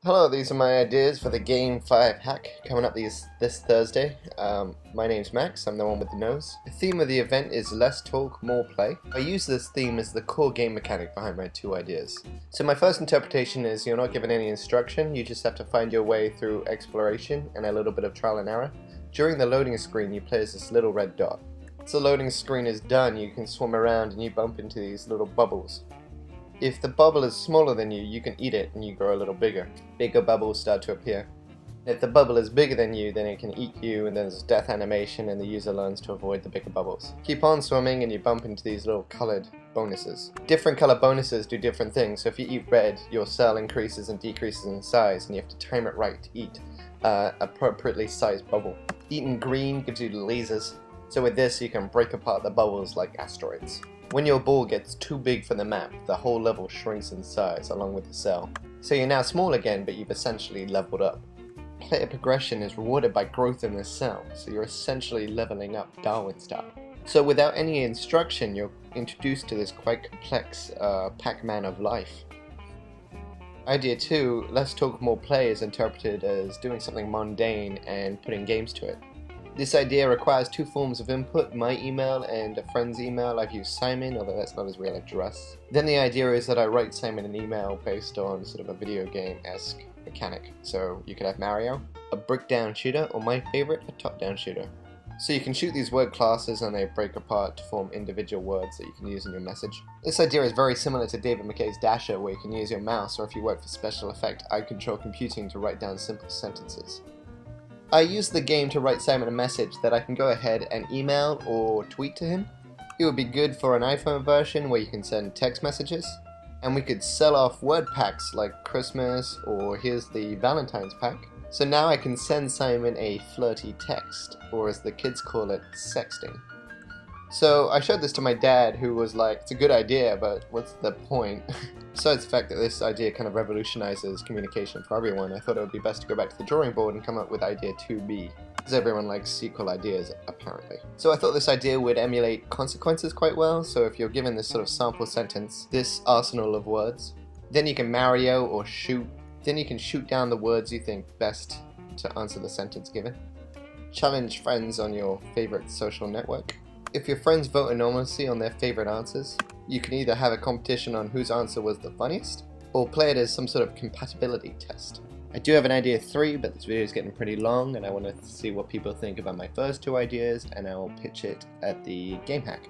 Hello, these are my ideas for the Game5Hack coming up this Thursday. My name's Max, I'm the one with the nose. The theme of the event is less talk, more play. I use this theme as the core game mechanic behind my two ideas. So my first interpretation is you're not given any instruction, you just have to find your way through exploration and a little bit of trial and error. During the loading screen you play as this little red dot. Once the loading screen is done, you can swim around and you bump into these little bubbles. If the bubble is smaller than you can eat it and you grow a little bigger. Bigger bubbles start to appear. If the bubble is bigger than you, then it can eat you, and there's death animation and the user learns to avoid the bigger bubbles. Keep on swimming and you bump into these little colored bonuses. Different color bonuses do different things, so if you eat red, your cell increases and decreases in size and you have to time it right to eat appropriately sized bubble. Eating green gives you lasers, so with this you can break apart the bubbles like asteroids. When your ball gets too big for the map, the whole level shrinks in size along with the cell. So you're now small again, but you've essentially leveled up. Player progression is rewarded by growth in the cell, so you're essentially leveling up Darwin style. So without any instruction, you're introduced to this quite complex Pac-Man of life. Idea 2, less talk more play, is interpreted as doing something mundane and putting games to it. This idea requires two forms of input, my email and a friend's email. I've used Simon, although that's not his real address. Then the idea is that I write Simon an email based on sort of a video game-esque mechanic. So you could have Mario, a brick-down shooter, or my favorite, a top-down shooter. So you can shoot these word classes and they break apart to form individual words that you can use in your message. This idea is very similar to David McKay's Dasher, where you can use your mouse, or if you work for special effect, eye control computing to write down simple sentences. I use the game to write Simon a message that I can go ahead and email or tweet to him. It would be good for an iPhone version where you can send text messages, and we could sell off word packs like Christmas, or here's the Valentine's pack. So now I can send Simon a flirty text, or as the kids call it, sexting. So I showed this to my dad, who was like, it's a good idea, but what's the point? Besides the fact that this idea kind of revolutionizes communication for everyone, I thought it would be best to go back to the drawing board and come up with idea 2B, because everyone likes sequel ideas, apparently. So I thought this idea would emulate consequences quite well, so if you're given this sort of sample sentence, this arsenal of words, then you can Mario or shoot, then you can shoot down the words you think best to answer the sentence given. Challenge friends on your favorite social network. If your friends vote anonymously on their favorite answers, you can either have a competition on whose answer was the funniest, or play it as some sort of compatibility test. I do have an idea 3, but this video is getting pretty long and I want to see what people think about my first two ideas, and I will pitch it at the Game Hack.